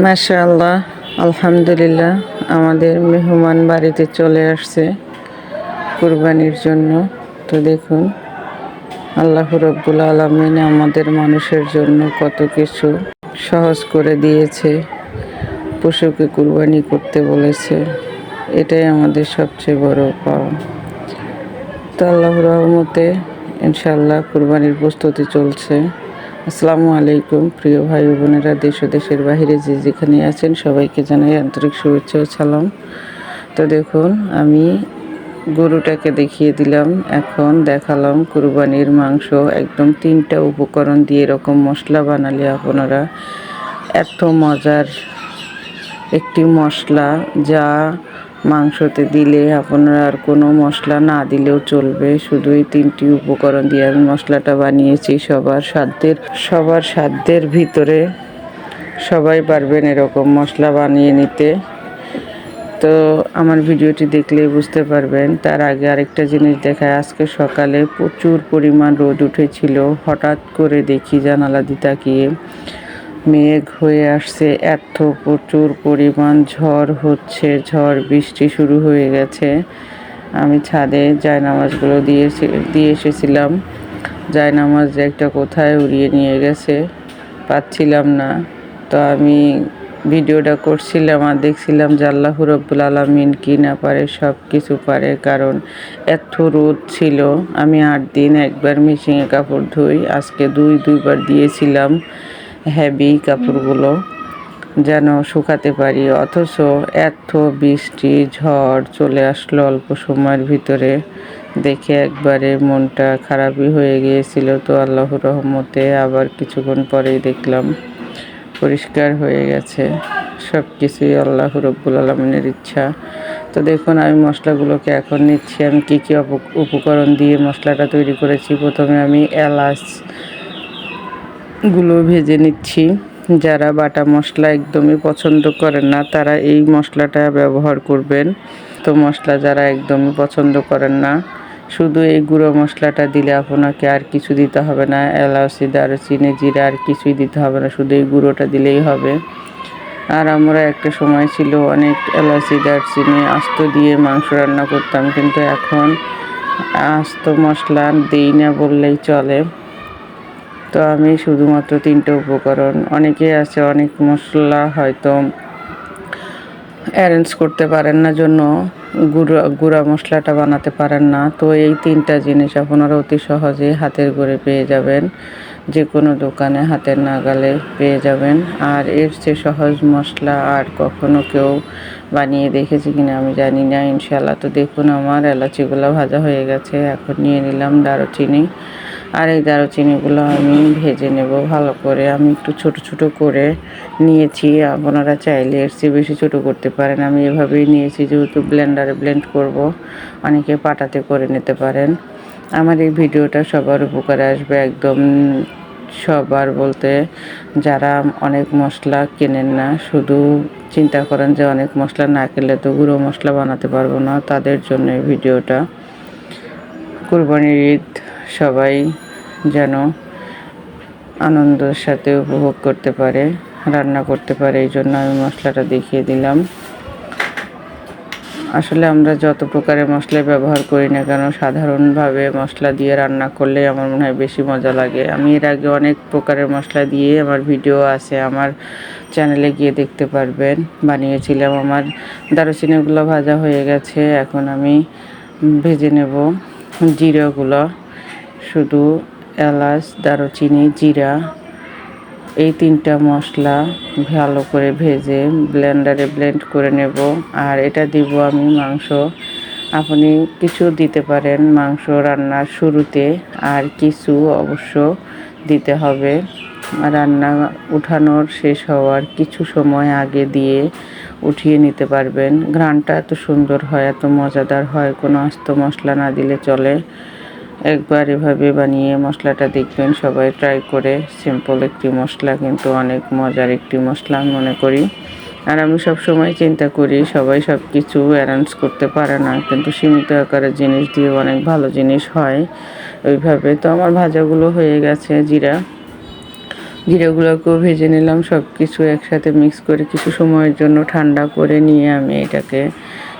মাশাআল্লাহ, আলহামদুলিল্লাহ। আমাদের মেহমান বাড়িতে চলে আসছে কুরবানির জন্য। তো দেখুন, আল্লাহ রাব্বুল আলামিন আমাদের মানুষের জন্য কত কিছু সহজ করে দিয়েছে। পশুকে কুরবানি করতে বলেছে, এটাই আমাদের সবচেয়ে বড় পাওয়া। তো আল্লাহর রহমতে ইনশাআল্লাহ কুরবানির প্রস্তুতি চলছে। আসসালামু আলাইকুম প্রিয় ভাই ও বোনেরা, দেশ ও দেশের বাহিরে যে যেখানে আছেন সবাইকে জানাই আন্তরিক শুভেচ্ছা ও সালাম। তো দেখুন, আমি গরুটাকে দেখিয়ে দিলাম, এখন দেখালাম কুরবানির মাংস। একদম 3টা উপকরণ দিয়ে এরকম মশলা বানালে আপনারা এত মজার একটি মশলা, যা মাংসতে দিলে আপনারা আর কোনো মশলা না দিলেও চলবে। শুধু এই 3টি উপকরণ দিয়ে আমি মশলাটা বানিয়েছি। সবার সাধ্যের ভিতরে সবাই পারবেন এরকম মশলা বানিয়ে নিতে। তো আমার ভিডিওটি দেখলেই বুঝতে পারবেন। তার আগে আরেকটা জিনিস দেখায়, আজকে সকালে প্রচুর পরিমাণ রোদ উঠেছিল। হঠাৎ করে দেখি জানালা দিয়ে তাকিয়ে মেঘ হয়ে আসছে, এত প্রচুর পরিমাণ ঝড় হচ্ছে, ঝড় বৃষ্টি শুরু হয়ে গেছে। আমি ছাদে জায়নামাজগুলো দিয়ে এসেছিলাম। জায়নামাজ একটা কোথায় উড়িয়ে নিয়ে গেছে, পাচ্ছিলাম না। তো আমি ভিডিওটা করছিলাম আর দেখছিলাম যে আল্লাহ রাব্বুল আলামিন কি না পারে, সব কিছু পারে। কারণ এত রোদ ছিল। আমি 8 দিন একবার মেশিনে কাপড় ধুই, আজকে দুইবার দিয়েছিলাম হেভি কাপড়গুলো যেন শুকাতে পারি। অথচ এত বৃষ্টি ঝড় চলে আসলো অল্প সময়ের ভিতরে, দেখে একবারে মনটা খারাপই হয়ে গিয়েছিল। তো আল্লাহর রহমতে আবার কিছুক্ষণ পরেই দেখলাম পরিষ্কার হয়ে গেছে। সব কিছুই আল্লাহ রাব্বুল আলামিনের ইচ্ছা। তো দেখুন, আমি মশলাগুলোকে এখন নিচ্ছি। আমি কী কী উপকরণ দিয়ে মশলাটা তৈরি করেছি। প্রথমে আমি এলাচগুলো ভেজে নিচ্ছি। যারা বাটা মশলা একদমই পছন্দ করেন না তারা এই মশলাটা ব্যবহার করবেন। তো মশলা যারা একদমই পছন্দ করেন না, শুধু এই গুঁড়ো মশলাটা দিলে আপনাকে আর কিছু দিতে হবে না। এলাচি, দারুচিনি, জিরা আর কিছুই দিতে হবে না, শুধু এই গুঁড়োটা দিলেই হবে। আর আমরা একটা সময় ছিল অনেক এলাচি, দারচিনি আস্ত দিয়ে মাংস রান্না করতাম, কিন্তু এখন আস্ত মশলা দিই না বললেই চলে। তো আমি শুধুমাত্র 3টে উপকরণ, অনেকেই আছে অনেক মশলা হয়তো অ্যারেঞ্জ করতে পারেন না, জন্য গুঁড়া মশলাটা বানাতে পারেন না। তো এই 3টা জিনিস আপনারা অতি সহজেই হাতের গড়ে পেয়ে যাবেন, যে কোনো দোকানে হাতের নাগালে পেয়ে যাবেন। আর এর চেয়ে সহজ মশলা আর কখনো কেউ বানিয়ে দেখেছি কিনা আমি জানি না, ইনশাআল্লাহ। তো দেখুন, আমার এলাচিগুলো ভাজা হয়ে গেছে। এখন নিয়ে নিলাম দারুচিনি, আর এই দারুচিনিগুলো আমি ভেজে নেব ভালো করে। আমি একটু ছোট ছোট করে নিয়েছি, আপনারা চাইলে এর চেয়ে বেশি ছোটো করতে পারেন। আমি এভাবেই নিয়েছি, যেহেতু ব্লেন্ডারে ব্লেন্ড করব, অনেকে পাটাতে করে নিতে পারেন। আমার এই ভিডিওটা সবার উপকারে আসবে, একদম সবার বলতে যারা অনেক মশলা কেনেন না, শুধু চিন্তা করেন যে অনেক মশলা না কিনলে তো গুঁড়ো মশলা বানাতে পারবো না, তাদের জন্য এই ভিডিওটা। কুরবানির ঈদ সবাই যেন আনন্দের সাথে উপভোগ করতে পারে, রান্না করতে পারে, এই জন্য আমি মশলাটা দেখিয়ে দিলাম। আসলে আমরা যত প্রকারের মশলা ব্যবহার করি না কেন, সাধারণভাবে মশলা দিয়ে রান্না করলে আমার মনে হয় বেশি মজা লাগে। আমি এর আগে অনেক প্রকারের মশলা দিয়ে আমার ভিডিও আছে, আমার চ্যানেলে গিয়ে দেখতে পারবেন, বানিয়েছিলাম। আমার দারুচিনিগুলো ভাজা হয়ে গেছে, এখন আমি ভেজে নেব জিরাগুলো। শুধু এলাচ, দারুচিনি, জিরা, এই 3টা মশলা ভালো করে ভেজে ব্লেন্ডারে ব্লেন্ড করে নেব। আর এটা দিব আমি মাংস। আপনি কিছু দিতে পারেন মাংস রান্নার শুরুতে, আর কিছু অবশ্য দিতে হবে রান্না উঠানোর শেষ হওয়ার কিছু সময় আগে দিয়ে উঠিয়ে নিতে পারবেন। ঘ্রাণটা এত সুন্দর হয়, এত মজাদার হয়, কোনো আস্ত মশলা না দিলে চলে। একবার এভাবে বানিয়ে মশলাটা দেখবেন, সবাই ট্রাই করে। সিম্পল একটি মশলা, কিন্তু অনেক মজার একটি মশলা আমি মনে করি। আর আমি সব সময় চিন্তা করি, সবাই সব কিছু অ্যারেঞ্জ করতে পারে না, কিন্তু সীমিত আকারের জিনিস দিয়ে অনেক ভালো জিনিস হয় ওইভাবে। তো আমার ভাজাগুলো হয়ে গেছে, জিরা জিরাগুলোকেও ভেজে নিলাম। সব কিছু একসাথে মিক্স করে কিছু সময়ের জন্য ঠান্ডা করে নিয়ে আমি এটাকে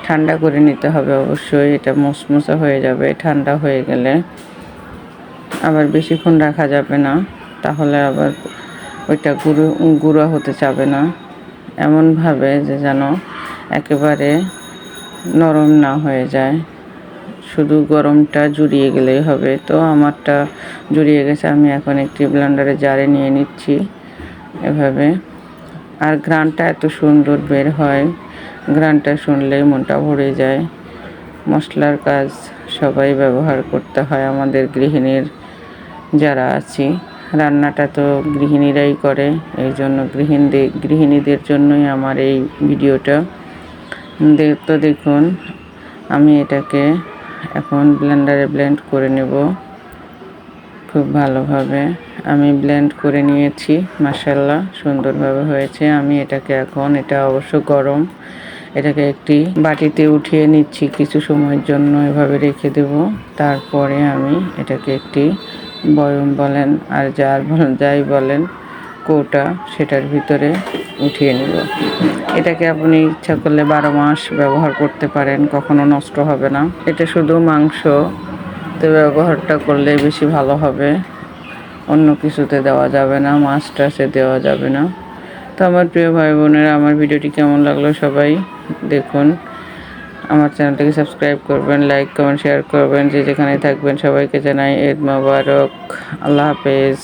ঠান্ডা করে নিতে হবে অবশ্যই। এটা মচমচা হয়ে যাবে ঠান্ডা হয়ে গেলে। আবার বেশিক্ষণ রাখা যাবে না, তাহলে আবার ওইটা গুঁড়া হতে চাবে না। এমনভাবে যে যেন একেবারে নরম না হয়ে যায়, শুধু গরমটা জুড়িয়ে গেলেই হবে। তো আমারটা জুড়িয়ে গেছে, আমি এখন একটি ব্লেন্ডারে জারে নিয়ে নিচ্ছি এভাবে। আর ঘ্রাণটা এত সুন্দর বের হয়, ঘ্রাণটা শুনলেই মনটা ভরে যায়। মশলার কাজ সবাই ব্যবহার করতে হয়, আমাদের গৃহিণীর যারা আছি। রান্নাটা তো গৃহিণীরাই করে, এই জন্য গৃহিণীদের জন্যই আমার এই ভিডিওটা। তো দেখুন, আমি এটাকে এখন ব্লেন্ডারে ব্লেন্ড করে নেব খুব ভালোভাবে। আমি ব্লেন্ড করে নিয়েছি, মাশাআল্লাহ সুন্দরভাবে হয়েছে। আমি এটাকে এখন, এটা অবশ্য গরম, এটাকে একটি বাটিতে উঠিয়ে নিচ্ছি কিছু সময়ের জন্য, এভাবে রেখে দেব। তারপরে আমি এটাকে একটি বয়ম বলেন আর যাই বলেন, কৌটা, সেটার ভিতরে উঠিয়ে নেব। এটাকে আপনি ইচ্ছা করলে 12 মাস ব্যবহার করতে পারেন, কখনো নষ্ট হবে না। এটা শুধু মাংসতে ব্যবহারটা করলে বেশি ভালো হবে, অন্য কিছুতে দেওয়া যাবে না, মাছ টাছে দেওয়া যাবে না। তো আমার প্রিয় ভাই বোনেরা, আমার ভিডিওটি কেমন লাগলো সবাই দেখুন। আমার চ্যানেলটাকে সাবস্ক্রাইব করবেন, লাইক কমেন্ট শেয়ার করবেন। যে যেখানে থাকবেন সবাইকে জানাই ঈদ মোবারক। আল্লাহ হাফেজ।